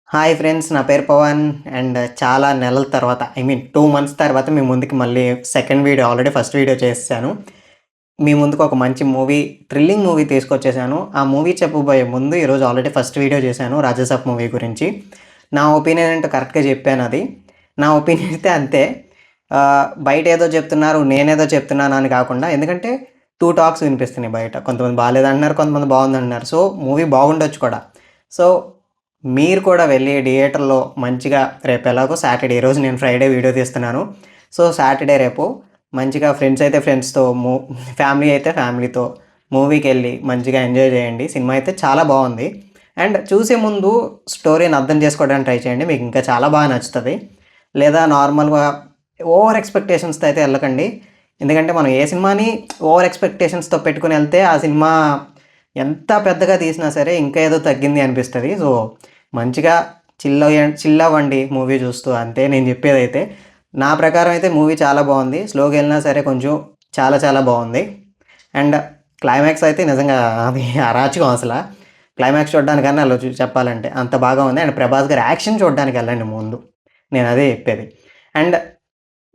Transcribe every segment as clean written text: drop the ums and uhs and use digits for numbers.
Hi friends, నా పేరు Pawan. And చాలా నెలల తర్వాత, ఐ మీన్ 2 మంత్స్ తర్వాత మీ ముందుకి మళ్ళీ second video, already first video చేసేసాను. మీ ముందుకు ఒక మంచి మూవీ, థ్రిల్లింగ్ మూవీ తీసుకొచ్చేసాను. ఆ మూవీ చెప్పబోయే ముందు ఈరోజు ఆల్రెడీ ఫస్ట్ వీడియో చేశాను రాజాసాబ్ మూవీ గురించి. నా ఒపీనియన్ ఏంటో కరెక్ట్‌గా చెప్పాను అది. నా ఒపీనియన్ అయితే అంతే. బయట ఏదో చెప్తున్నారు, నేనేదో చెప్తున్నాను అని కాకుండా, ఎందుకంటే 2 టాక్స్ వినిపిస్తున్నాయి బయట. కొంతమంది బాలేదంటున్నారు, కొంతమంది బాగుందంటున్నారు. సో, మూవీ బాగుండొచ్చు కూడా. సో, మీరు కూడా వెళ్ళి థియేటర్‌లో మంచిగా, రేపు ఎలాగో సాటర్‌డే, ఈరోజు నేను ఫ్రైడే వీడియో తీస్తున్నాను. సో, సాటర్‌డే రేపు మంచిగా ఫ్రెండ్స్ అయితే ఫ్రెండ్స్‌తో, ఫ్యామిలీ అయితే ఫ్యామిలీతో మూవీకెళ్ళి మంచిగా ఎంజాయ్ చేయండి. సినిమా అయితే చాలా బాగుంది. అండ్ చూసే ముందు స్టోరీని అర్థం చేసుకోవడానికి ట్రై చేయండి. మీకు ఇంకా చాలా బాగా నచ్చుతది. లేదా నార్మల్‌గా ఓవర్ ఎక్స్‌పెక్టేషన్స్‌తో అయితే ఎళ్ళకండి. ఎందుకంటే మనం ఏ సినిమాని ఓవర్ ఎక్స్‌పెక్టేషన్స్‌తో పెట్టుకొని ఎళ్తే ఆ సినిమా ఎంత పెద్దగా తీసినా సరే ఇంకా ఏదో తగ్గింది అనిపిస్తది. సో, మంచిగా చిల్ అవ్వండి మూవీ చూస్తూ, అంతే నేను చెప్పేదైతే. నా ప్రకారం అయితే మూవీ చాలా బాగుంది. స్లోగా ఎళ్ళినా సరే కొంచెం చాలా చాలా బాగుంది. అండ్ క్లైమాక్స్ అయితే నిజంగా అది అరాచకం అసల. క్లైమాక్స్ చూడడానికన్నా ఎళ్ళొచ్చు చెప్పాలంటే. అంత బాగా ఉంది. అండ్ ప్రభాస్ గారి యాక్షన్ చూడడానికి ఎళ్ళండి ముందు. నేనదే చెప్పేది. అండ్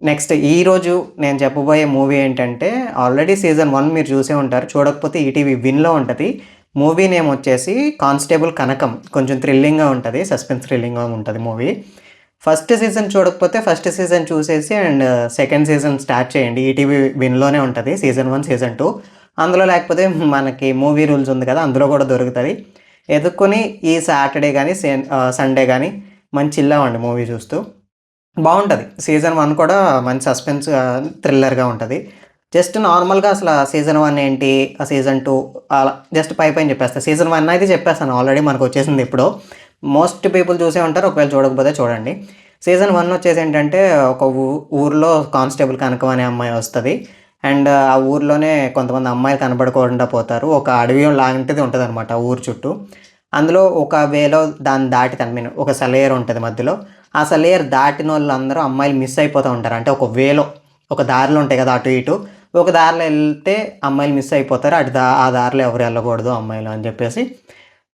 నెక్స్ట్ ఈరోజు నేను చెప్పబోయే మూవీ ఏంటంటే, ఆల్రెడీ సీజన్ 1 మీరు చూసే ఉంటారు. చూడకపోతే ఈటీవీ విన్‌లో ఉంటది. మూవీ నేమ్ వచ్చేసి 'కానిస్టేబుల్ కనకం'. కొంచెం థ్రిల్లింగ్‌గా ఉంటది. సస్పెన్స్ థ్రిల్లింగ్‌గా ఉంటది మూవీ. ఫస్ట్ సీజన్ చూడకపోతే ఫస్ట్ సీజన్ చూసేసి అండ్ సెకండ్ సీజన్ స్టార్ట్ చేయండి. ఈటీవీ విన్‌లోనే ఉంటది. Season 1, season 2. అందులో లేకపోతే మనకి మూవీ రూల్స్ ఉంది కదా! అందులో కూడా దొరుకుతది. ఎతుక్కొని ఈ సాటర్‌డే గాని, సండే గాని మంచి చిల్ అవ్వండి మూవీ చూస్తూ. బావుంటది. సీజన్ 1 కూడా మంచి సస్పెన్స్, థ్రిల్లర్‌గా ఉంటది. జస్ట్ నార్మల్‌గా అసల సీజన్ 1 ఏంటి, సీజన్ 2 అలా జస్ట్ పైపైన చెప్పేస్తా. సీజన్ 1 అయితే చెప్పేసాను ఆల్రెడీ, మనకొచ్చేసింది ఎప్పుడో. మోస్ట్ పీపుల్ చూసే ఉంటారు. ఒకవేళ చూడకపోతే చూడండి. సీజన్ 1 వచ్చేసి ఏంటంటే, ఒక ఊర్లో కానిస్టేబుల్ కనకం అనే అమ్మాయి వస్తది. అండ్ ఆ ఊర్లోనే కొంతమంది అమ్మాయిలు కనపడకుండా పోతారు. ఒక అడవి లాంటిది ఉంటదనమాట ఊరు చుట్టూ. అందులో ఒక వేలో దాన్ని దాటి ఒక సెలయేరు ఉంటది మధ్యలో. ఆ సెలయేరు దాటినోళ్ళందరూ అమ్మాయిలు మిస్ అయిపోతా ఉంటారు. అంటే ఒక వేలో, ఒక దారిలో ఉంటాయి కదా! అటు ఇటు. ఒక దారిలో ఎళ్తే అమ్మాయిలు మిస్ అయిపోతారు. ఆ దారిలో ఎవరు ఎళ్ళకూడదు అమ్మాయిలు అని చెప్పేసి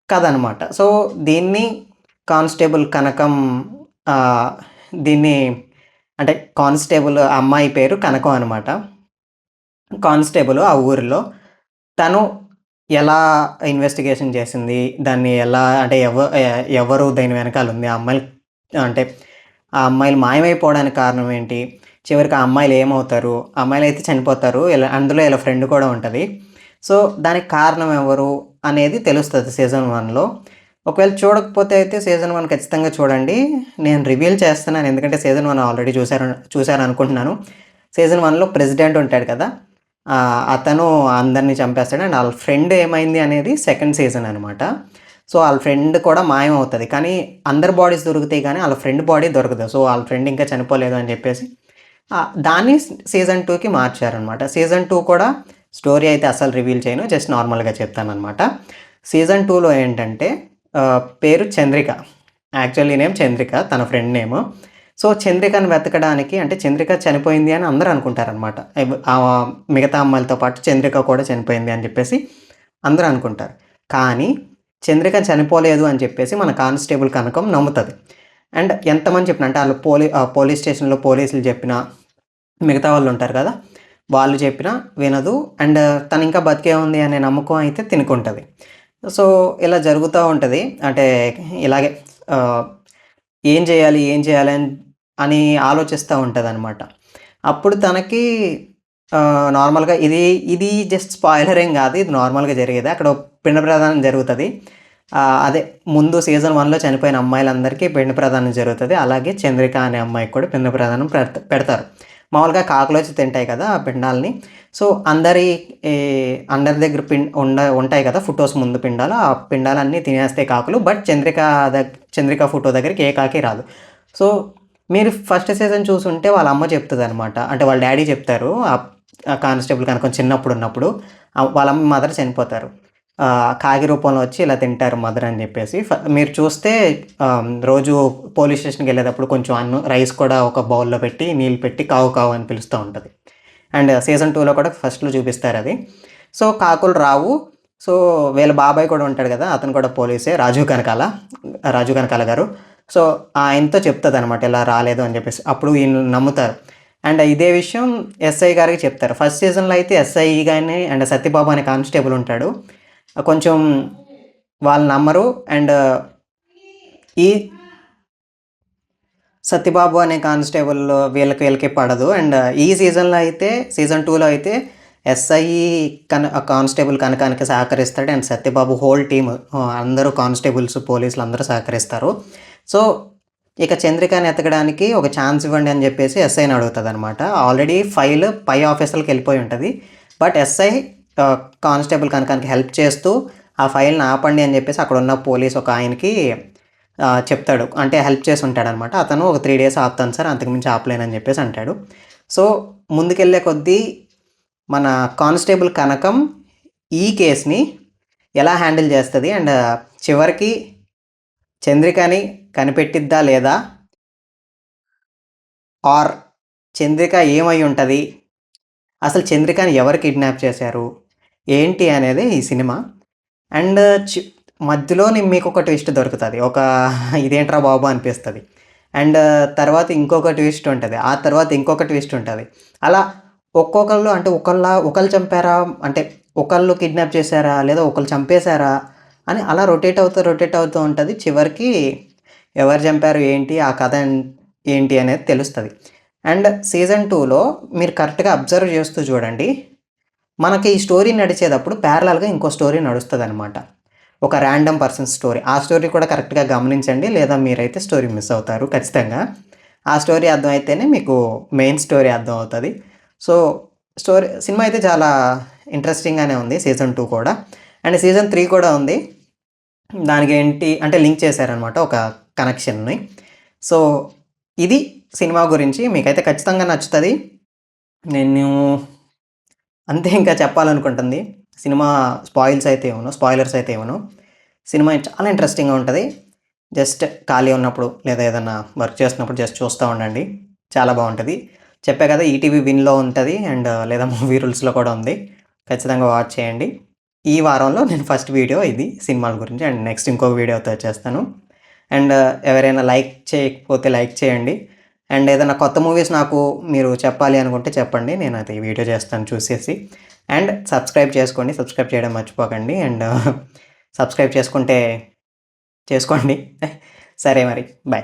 కథనమాట. సో, దీన్ని కానిస్టేబుల్ కనకం, ఆహ్, దీన్ని అంటే కానిస్టేబుల్ అమ్మాయి పేరు కనకం అనమాట. కానిస్టేబుల్ ఆ ఊరిలో. తను ఎలా ఇన్వెస్టిగేషన్ చేసింది? దాన్ని ఎలా అంటే ఎవరు దీని వెనకాలుంది? ఆ అమ్మాయిలు అంటే ఆ అమ్మాయిలు మాయమైపోవడానికి కారణం ఏంటి? చివరికి ఆ అమ్మాయిలు ఏమవుతారు? అమ్మాయిలైతే చనిపోతారు. అందులో ఈళ్ళ ఫ్రెండ్ కూడా ఉంటది. సో, దానికి కారణం ఎవరు అనేది తెలుస్తది సీజన్ 1లో. ఒకవేళ చూడకపోతే అయితే సీజన్ 1 ఖచ్చితంగా చూడండి. నేను రివీల్ చేస్తున్నాను. ఎందుకంటే సీజన్ 1 ఆల్రెడీ చూసారనుకుంటున్నాను. సీజన్ 1లో ప్రెసిడెంట్ ఉంటాడు కదా! అతను అందరిని చంపేస్తాడు. అండ్ ఆళ్ళ ఫ్రెండ్ ఏమైంది అనేది సెకండ్ సీజన్ అనమాట. సో, ఆళ్ళ ఫ్రెండ్ కూడా మాయమవుతది. కానీ అందరి బాడీస్ దొరుకుతాయి కానీ ఆళ్ళ ఫ్రెండ్ బాడీ దొరకదు. సో, ఆళ్ళ ఫ్రెండ్ ఇంకా చనిపోలేదు అని చెప్పేసి దాన్ని సీజన్ 2కి మార్చారనమాట. సీజన్ 2 కూడా స్టోరీ అయితే అస్సలు రివీల్ చేయను. జస్ట్ నార్మల్‌గా చెప్తాననమాట. సీజన్ 2లో ఏంటంటే, పేరు చంద్రిక. Actually name Chandrika. తన ఫ్రెండ్ నేము. సో, చంద్రికని వెతకడానికి, అంటే చంద్రిక చనిపోయింది అని అందరూ అనుకుంటారనమాట. మిగతా అమ్మాయిలతో పాటు చంద్రిక కూడా చనిపోయింది అని చెప్పేసి అందరూ అనుకుంటారు. కానీ చంద్రిక చనిపోలేదు అని చెప్పేసి మన కానిస్టేబుల్ కనకం నమ్ముతది. అండ్ ఎంతమంది చెప్పినా, అంటే ఆళ్ళు పోలీస్ స్టేషన్‌లో పోలీసులు చెప్పినా, మిగతా వాళ్ళుంటారు కదా! వాళ్ళు చెప్పినా వినదు. అండ్ తనింకా బతికే ఉంది అనే నమ్మకం అయితే తినకుంటది. సో, ఇలా జరుగుతా ఉంటది. అంటే ఇలాగే ఆహ్, ఏం చేయాలి? ఏం చేయాలి? అని ఆలోచిస్తా ఉంటదనమాట. అప్పుడు తనకి నార్మల్‌గా ఇది జస్ట్ స్పాయిలర్ ఏం గాదు. ఇది నార్మల్‌గా జరిగేదే. అక్కడ పిండ ప్రదానం జరుగుతది. అదే ముందు సీజన్ 1లో చనిపోయిన అమ్మాయిలందరికీ పిండ ప్రదానం జరుగుతది. అలాగే చంద్రిక అనే అమ్మాయికి కూడా పిండ ప్రదానం పెడతారు. మామూలుగా కాకులొచ్చి తింటాయి కదా! ఆ పిండాల్ని. సో, ఈ అందరి దగ్గర ఉంటాయి కదా! ఫోటోస్ ముందు పిండాలు. ఆ పిండాలన్నీ తినేస్తాయి కాకులు. బట్ చంద్రిక ఫోటో దగ్గరికి ఏ కాకి రాదు. సో, మీరు ఫస్ట్ సీజన్ చూసుంటే వాళ్ళ అమ్మ చెప్తదనమాట. అంటే వాళ్ళ డ్యాడీ చెప్తారు. ఆ కానిస్టేబుల్ కనుక చిన్నప్పుడున్నప్పుడు వాళ్ళ మదర్ చనిపోతారు. కాకి రూపంలో వచ్చి ఇలా తింటారు మదర్ అని చెప్పేసి. మీరు చూస్తే రోజు పోలీస్ స్టేషన్‌కెళ్ళేటప్పుడు కొంచెం రైస్ కూడా ఒక బౌల్‌లో పెట్టి, నీళ్ళు పెట్టి కావు కావు అని పిలుస్తా ఉంటది. అండ్ సీజన్ 2లో కూడా ఫస్ట్‌లో చూపిస్తారది. సో, కాకులు రావు. సో, వీళ్ళ బాబాయ్ కూడా ఉంటాడు గదా! అతను కూడా పోలీసే. రాజీవ్ కనకాల గారు. సో, ఆయనతో చెప్తదనమాట ఇలా రాలేదు అని జెప్పేసి. అప్పుడు ఈయన నమ్ముతారు. అండ్ ఇదే విషయం ఎస్ఐ గారికి చెప్తారు. ఫస్ట్ సీజన్‌లో అయితే ఎస్ఐ గాని అండ్ సత్యబాబు అనే కానిస్టేబుల్ ఉంటాడు. కొంచెం వాళ్ళు నమ్మరు. అండ్ ఈ సత్యబాబు అనే కానిస్టేబుల్ వీళ్ళకి పడదు. అండ్ ఈ సీజన్‌లో అయితే సీజన్ 2లో అయితే ఎస్ఐ కానిస్టేబుల్ కనకానికి సహకరిస్తాడు. అండ్ సత్యబాబు హోల్ టీమ్ అందరూ కానిస్టేబుల్స్, పోలీసులు అందరూ సహకరిస్తారు. సో, ఇక చంద్రికని ఎతకడానికి ఒక ఛాన్స్ ఇవ్వండి అని చెప్పేసి ఎస్ఐని అడుగుతదనమాట. ఆల్రెడీ ఫైల్ పై ఆఫీసర్‌లకి వెళ్ళిపోయి ఉంటది. బట్ ఎస్ఐ కానిస్టేబుల్ కనకానికి హెల్ప్ చేస్తూ ఆ ఫైల్‌ని ఆపండి అని చెప్పేసి అక్కడున్న పోలీస్ ఒక ఆయనకి చెప్తాడు. అంటే హెల్ప్ చేసి ఉంటాడనమాట. అతను ఒక 3 డేస్ ఆపుతాను సార్, అంతకుమించి ఆపలేనని చెప్పేసి అంటాడు. సో, ముందుకెళ్ళే కొద్దీ మన కానిస్టేబుల్ కనకం ఈ కేస్‌ని ఎలా హ్యాండిల్ చేస్తది అండ్ చివరికి చంద్రికని కనిపెట్టిద్దా లేదా? ఆర్ చంద్రిక ఏమై ఉంటది? అసలు చంద్రికని ఎవరు కిడ్నాప్ చేశారు? ఏంటి అనేది ఈ సినిమా. అండ్ చి మధ్యలోని మీకొక ట్విస్ట్ దొరుకుతది. ఇదేంట్రా బాబు అనిపిస్తది. అండ్ తర్వాత ఇంకొక ట్విస్ట్ ఉంటది. ఆ తర్వాత ఇంకొక ట్విస్ట్ ఉంటది. అలా ఒక్కొక్కళ్ళు అంటే ఒకళ్ళు చంపారా? అంటే ఒకళ్ళు కిడ్నాప్ చేశారా? లేదా ఒకళ్ళు చంపేశారా? అని అలా రొటేట్ అవుతూ ఉంటది. చివరికి ఎవరు చంపారు? ఏంటి? ఆ కథ ఏంటి అనేది తెలుస్తది. అండ్ సీజన్ 2లో మీరు కరెక్ట్‌గా అబ్జర్వ్ చేస్తూ చూడండి. మనకి ఈ స్టోరీ నడిచేటప్పుడు ప్యారలల్‌గా ఇంకో స్టోరీ నడుస్తదనమాట. ఒక ర్యాండమ్ పర్సన్ స్టోరీ. ఆ స్టోరీ కూడా కరెక్ట్‌గా గమనించండి. లేదా మీరైతే స్టోరీ మిస్ అవుతారు ఖచ్చితంగా. ఆ స్టోరీ అర్థమైతేనే మీకు మెయిన్ స్టోరీ అర్థమవుతది. సో, సినిమా అయితే చాలా ఇంట్రెస్టింగ్‌గానే ఉంది సీజన్ 2 కూడా. అండ్ సీజన్ 3 కూడా ఉంది. దానికేంటి అంటే లింక్ చేశారనమాట ఒక కనెక్షన్‌ని. సో, ఇది సినిమా గురించి. మీకైతే ఖచ్చితంగా నచ్చుతది. నేను అంతే ఇంకా చెప్పాలనుకుంటుంది. సినిమా స్పాయిలర్స్ అయితే ఇవ్వను. సినిమా చాలా ఇంట్రెస్టింగ్‌గా ఉంటది. జస్ట్ ఖాళీ ఉన్నప్పుడు లేదా ఏదన్నా వర్క్ చేస్తున్నప్పుడు జస్ట్ చూస్తా ఉండండి. చాలా బావుంటది. చెప్పా కదా! ఈటీవీ విన్‌లో ఉంటది. అండ్ లేదా మూవీ రూల్స్‌లో కూడా ఉంది. ఖచ్చితంగా వాచ్ చేయండి. ఈ వారంలో నేను ఫస్ట్ వీడియో ఇది సినిమాల గురించి. అండ్ నెక్స్ట్ ఇంకొక వీడియోతో వచ్చేస్తాను. అండ్ ఎవరైనా లైక్ చేయకపోతే లైక్ చేయండి. అండ్ ఏదైనా కొత్త మూవీస్ నాకు మీరు చెప్పాలి అనుకుంటే చెప్పండి. నేనది వీడియో చేస్తాను చూసేసి. అండ్ సబ్స్క్రైబ్ చేసుకోండి. సబ్స్క్రైబ్ చేయడం మర్చిపోకండి. అండ్ సబ్స్క్రైబ్ చేసుకోండి. సరే మరి. బై.